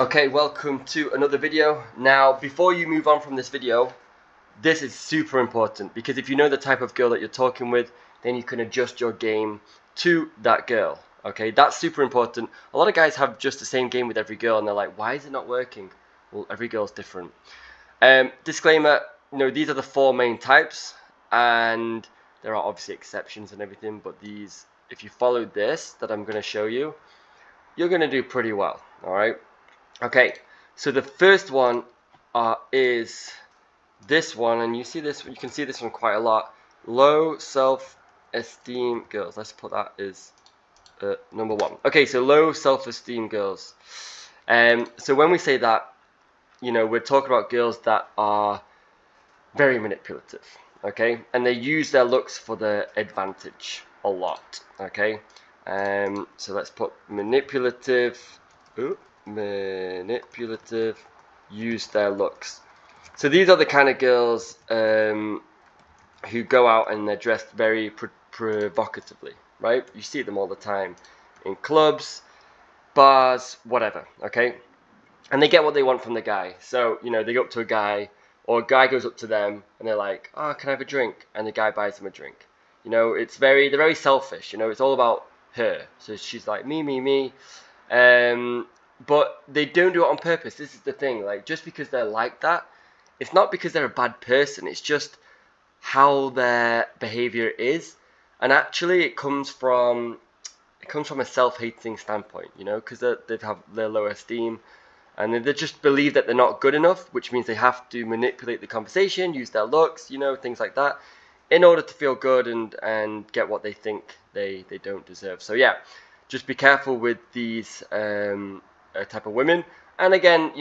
Okay, welcome to another video. Now, before you move on from this video, this is super important because if you know the type of girl that you're talking with, then you can adjust your game to that girl. Okay, that's super important. A lot of guys have just the same game with every girl and they're like, why is it not working? Well, every girl's different. Disclaimer, these are the four main types and there are obviously exceptions and everything, but these, if you follow this that I'm going to show you, you're going to do pretty well, all right? Okay, so the first one is this one, and you can see this one quite a lot. Low self-esteem girls. Let's put that as number one. Okay, so low self-esteem girls. So when we say that, we're talking about girls that are very manipulative. Okay, and they use their looks for their advantage a lot. Okay, so let's put manipulative. Ooh, manipulative, use their looks. So these are the kind of girls who go out and they're dressed very provocatively, right? You see them all the time in clubs, bars, whatever, okay? And they get what they want from the guy. So, they go up to a guy, or a guy goes up to them, and they're like, oh, can I have a drink? And the guy buys them a drink. They're very selfish, it's all about her. So she's like, me, me, me. But they don't do it on purpose. This is the thing. Like, just because they're like that, it's not because they're a bad person. It's just how their behavior is, and actually, it comes from a self-hating standpoint. Because they have their low esteem, and they just believe that they're not good enough, which means they have to manipulate the conversation, use their looks, things like that, in order to feel good and get what they think they don't deserve. So yeah, just be careful with these type of women. And again,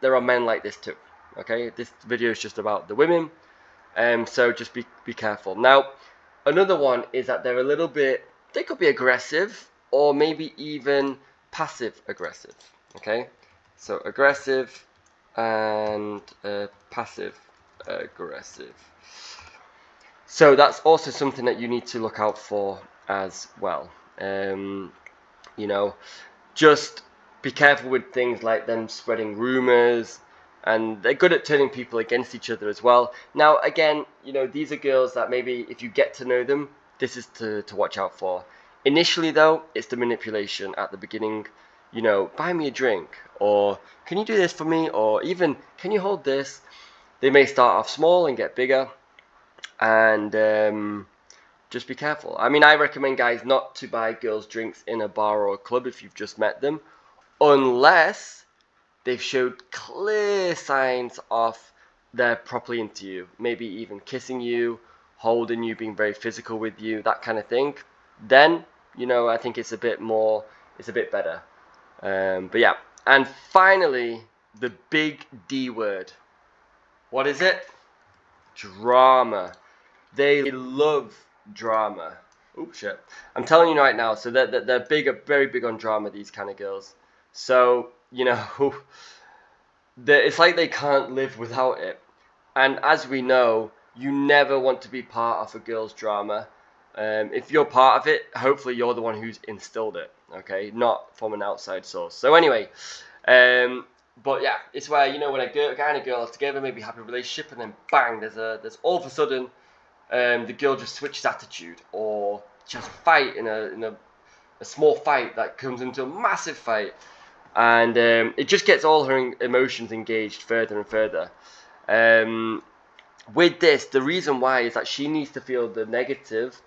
there are men like this too. Okay, this video is just about the women, so just be careful. Now, another one is that they're a little bit. They could be aggressive or maybe even passive aggressive. Okay, so aggressive and passive aggressive. So that's also something that you need to look out for as well. You know, just be careful with things like them spreading rumors, and they're good at turning people against each other as well. Now, again, these are girls that maybe if you get to know them, this is to watch out for. Initially, though, it's the manipulation at the beginning. Buy me a drink, or can you do this for me, or even can you hold this? They may start off small and get bigger, and just be careful. I mean, I recommend guys not to buy girls drinks in a bar or a club if you've just met them, unless they've showed clear signs of they're properly into you, maybe even kissing you, holding you, being very physical with you, that kind of thing. Then, I think it's a bit better. But yeah, and finally, the big D word. What is it? Drama. They love drama. Oh shit! I'm telling you right now. So they're very big on drama. These kind of girls. So it's like they can't live without it. And as we know, you never want to be part of a girl's drama. If you're part of it, hopefully you're the one who's instilled it. Okay, not from an outside source. So anyway, but yeah, it's where when a guy and a girl are together, maybe have a relationship, and then bang, there's all of a sudden the girl just switches attitude, or she has a fight in a small fight that comes into a massive fight, and it just gets all her emotions engaged further and further. With this, the reason why is that she needs to feel the negative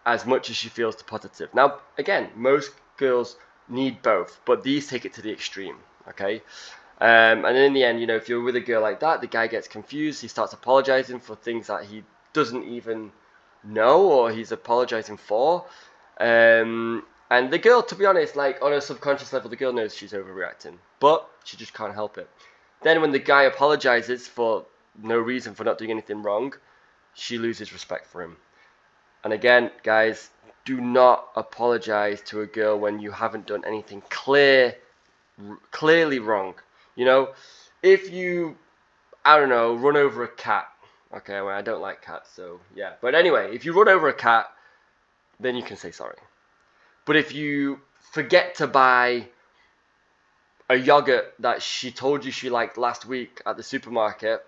as much as she feels the positive. Now, again, most girls need both, but these take it to the extreme. Okay. And in the end, if you're with a girl like that, the guy gets confused. He starts apologizing for things that he doesn't even know or he's apologizing for. And the girl, to be honest, like on a subconscious level, the girl knows she's overreacting, but she just can't help it. Then when the guy apologizes for no reason, for not doing anything wrong, she loses respect for him. And again, guys, do not apologize to a girl when you haven't done anything clearly wrong. If you, I don't know, run over a cat. Okay, well, I don't like cats, so yeah. But anyway, if you run over a cat, then you can say sorry. But if you forget to buy a yogurt that she told you she liked last week at the supermarket,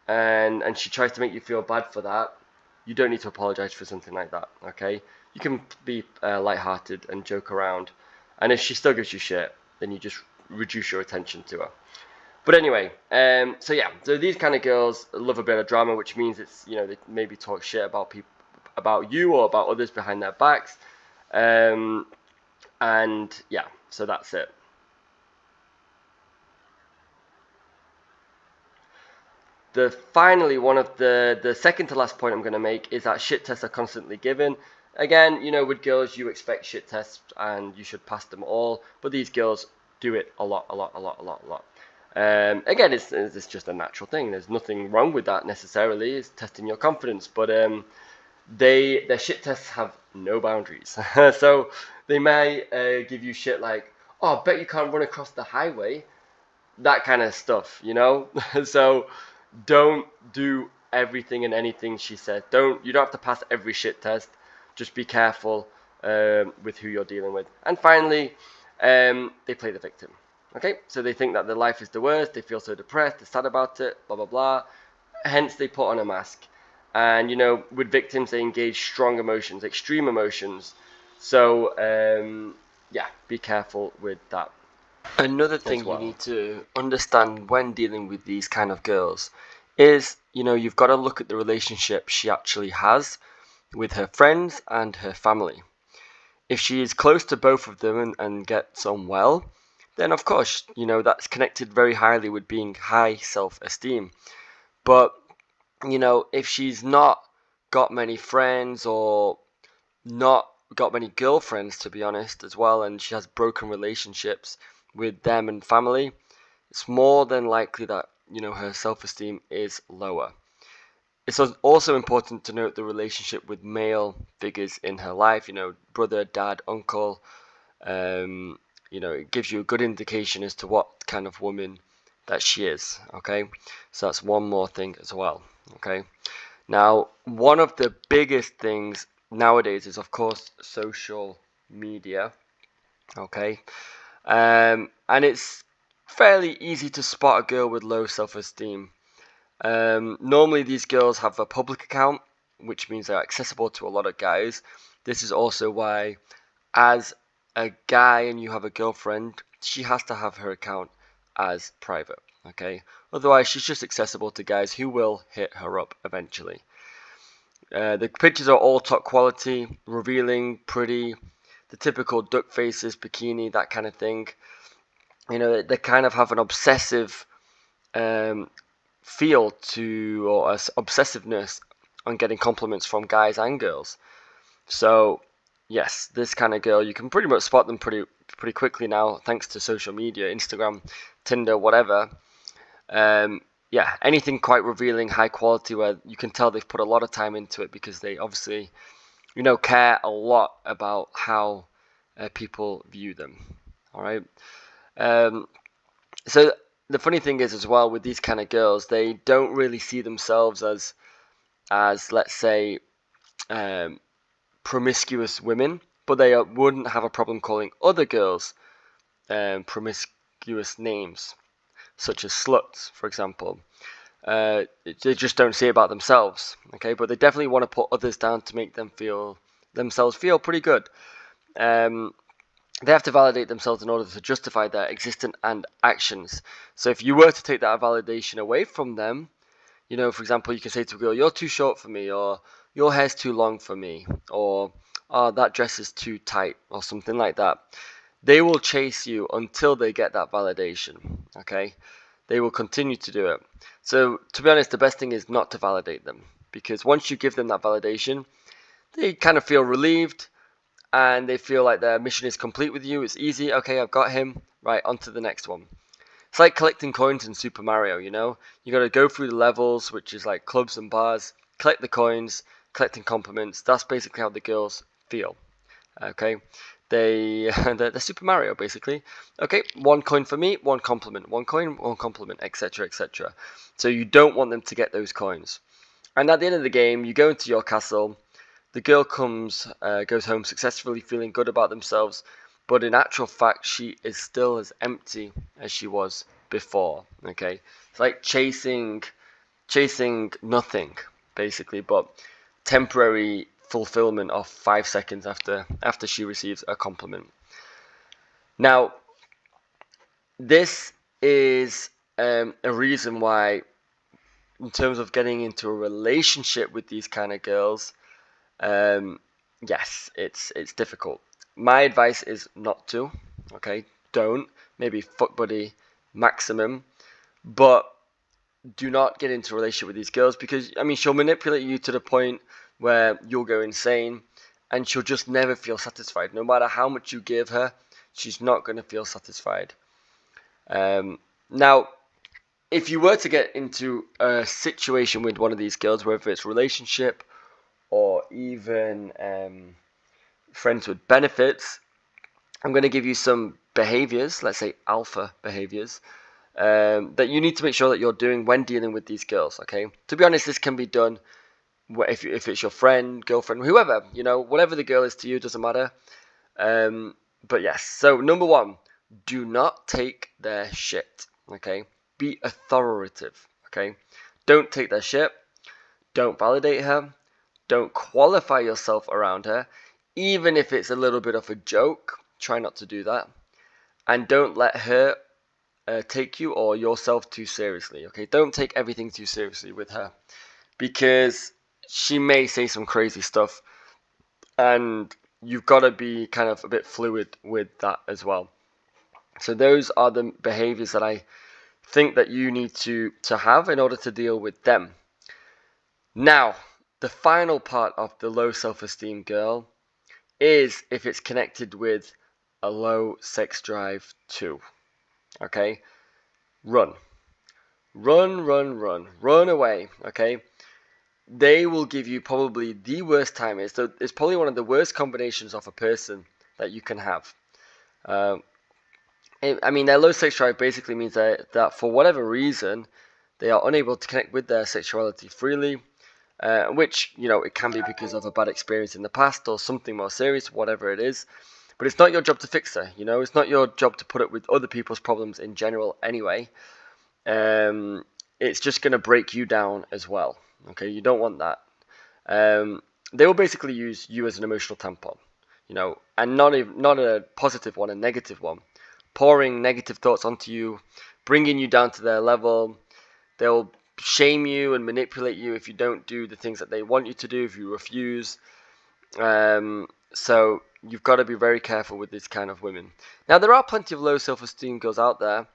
and she tries to make you feel bad for that, you don't need to apologize for something like that, okay? You can be lighthearted and joke around, and if she still gives you shit, then you just reduce your attention to her. But anyway, so yeah, so these kind of girls love a bit of drama, which means it's, you know, they maybe talk shit about people, about you or about others behind their backs, and yeah, so that's it. Finally, one of the second to last point I'm going to make is that shit tests are constantly given. Again, you know, with girls you expect shit tests and you should pass them all, but these girls do it a lot, a lot, a lot, a lot, a lot. Again, it's just a natural thing. There's nothing wrong with that necessarily. It's testing your confidence, but their shit tests have no boundaries. So they may give you shit like, "Oh, I bet you can't run across the highway," that kind of stuff, you know. So don't do everything and anything she says. You don't have to pass every shit test. Just be careful with who you're dealing with. And finally, they play the victim. Okay, so they think that their life is the worst. They feel so depressed, they're sad about it, blah blah blah. Hence, they put on a mask. And you know, with victims, they engage strong emotions, extreme emotions. So yeah, be careful with that. Another thing you need to understand when dealing with these kind of girls is, you know, you've got to look at the relationship she actually has with her friends and her family. If she is close to both of them and gets on well, then of course, you know, that's connected very highly with being high self-esteem. But, you know, if she's not got many friends or not got many girlfriends, to be honest, as well, and she has broken relationships with them and family, it's more than likely that, you know, her self-esteem is lower. It's also important to note the relationship with male figures in her life, you know, brother, dad, uncle. You know, it gives you a good indication as to what kind of woman that she is, okay? So that's one more thing as well, okay? Now, one of the biggest things nowadays is, of course, social media, okay? And it's fairly easy to spot a girl with low self-esteem. Normally, these girls have a public account, which means they're accessible to a lot of guys. This is also why, as a guy and you have a girlfriend, she has to have her account as private, okay? Otherwise, she's just accessible to guys who will hit her up eventually. The pictures are all top quality, revealing, pretty, the typical duck faces, bikini, that kind of thing. You know, they kind of have an obsessive feel to, or obsessiveness on getting compliments from guys and girls. So yes, this kind of girl, you can pretty much spot them pretty quickly now, thanks to social media, Instagram, Tinder, whatever. Yeah, anything quite revealing, high quality, where you can tell they've put a lot of time into it because they obviously, you know, care a lot about how people view them. All right. So the funny thing is, as well, with these kind of girls, they don't really see themselves as let's say promiscuous women, but they wouldn't have a problem calling other girls promiscuous names, such as sluts, for example. They just don't see about themselves, okay? But they definitely want to put others down to make themselves feel pretty good. They have to validate themselves in order to justify their existence and actions. So if you were to take that validation away from them, you know, for example, you can say to a girl, "You're too short for me," or "Your hair's too long for me," or "Oh, that dress is too tight," or something like that. They will chase you until they get that validation, okay? They will continue to do it. So, to be honest, the best thing is not to validate them, because once you give them that validation, they kind of feel relieved and they feel like their mission is complete with you. It's easy. Okay, I've got him. Right, on to the next one. It's like collecting coins in Super Mario, you know? You gotta go through the levels, which is like clubs and bars, collect the coins, collecting compliments. That's basically how the girls feel. Okay? They're Super Mario, basically. Okay, one coin for me, one compliment. One coin, one compliment, etc., etc. So you don't want them to get those coins. And at the end of the game, you go into your castle. The girl goes home successfully, feeling good about themselves, but in actual fact, she is still as empty as she was before. Okay, it's like chasing nothing, basically, but temporary fulfillment of 5 seconds after she receives a compliment. Now, this is a reason why, in terms of getting into a relationship with these kind of girls, yes, it's difficult. My advice is not to. Okay, don't. Maybe fuck buddy maximum, but do not get into a relationship with these girls, because I mean, she'll manipulate you to the point where you'll go insane, and she'll just never feel satisfied. No matter how much you give her, she's not going to feel satisfied. Now, if you were to get into a situation with one of these girls, whether it's relationship or even friends with benefits, I'm going to give you some behaviors, let's say alpha behaviors, that you need to make sure that you're doing when dealing with these girls. Okay, to be honest, this can be done if it's your friend, girlfriend, whoever, whatever the girl is to you, doesn't matter. But yes, so number one, do not take their shit. Okay, be authoritative. Okay, don't take their shit. Don't validate her. Don't qualify yourself around her, even if it's a little bit of a joke. Try not to do that, and don't let her take you or yourself too seriously. Okay, don't take everything too seriously with her, because she may say some crazy stuff, and you've got to be kind of a bit fluid with that as well. So those are the behaviors that I think that you need to have in order to deal with them. Now, the final part of the low self-esteem girl is if it's connected with a low sex drive too. Okay, run away. Okay, they will give you probably the worst time. It's probably one of the worst combinations of a person that you can have. I mean, their low sex drive basically means that for whatever reason, they are unable to connect with their sexuality freely, which, it can be because of a bad experience in the past or something more serious, whatever it is. But it's not your job to fix her, it's not your job to put up with other people's problems in general anyway. It's just going to break you down as well. Okay, you don't want that. They will basically use you as an emotional tampon, and not a positive one, a negative one. Pouring negative thoughts onto you, bringing you down to their level. They'll shame you and manipulate you if you don't do the things that they want you to do, if you refuse. So you've got to be very careful with this kind of women. Now, there are plenty of low self-esteem girls out there,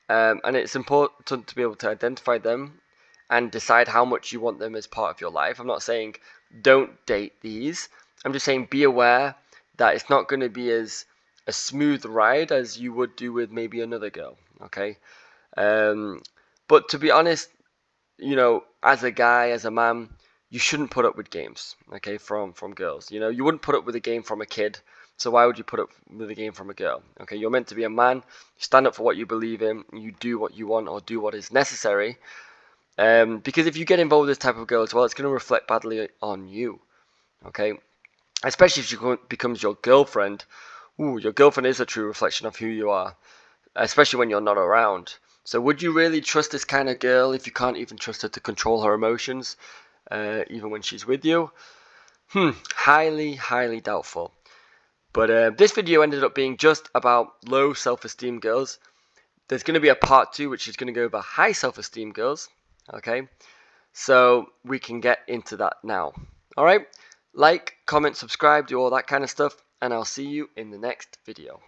and it's important to be able to identify them and decide how much you want them as part of your life. I'm not saying don't date these. I'm just saying be aware that it's not going to be as a smooth ride as you would do with maybe another girl. Okay, but to be honest, as a guy, as a man, you shouldn't put up with games. Okay, from girls. You wouldn't put up with a game from a kid. So why would you put up with a game from a girl? Okay, you're meant to be a man. You stand up for what you believe in. You do what you want or do what is necessary. Because if you get involved with this type of girl as well, it's going to reflect badly on you. Okay, especially if she becomes your girlfriend. Ooh, your girlfriend is a true reflection of who you are, especially when you're not around. So would you really trust this kind of girl if you can't even trust her to control her emotions, even when she's with you? Highly doubtful. But this video ended up being just about low self-esteem girls. There's going to be a part 2, which is going to go over high self-esteem girls. Okay, so we can get into that now. Alright, like, comment, subscribe, do all that kind of stuff, and I'll see you in the next video.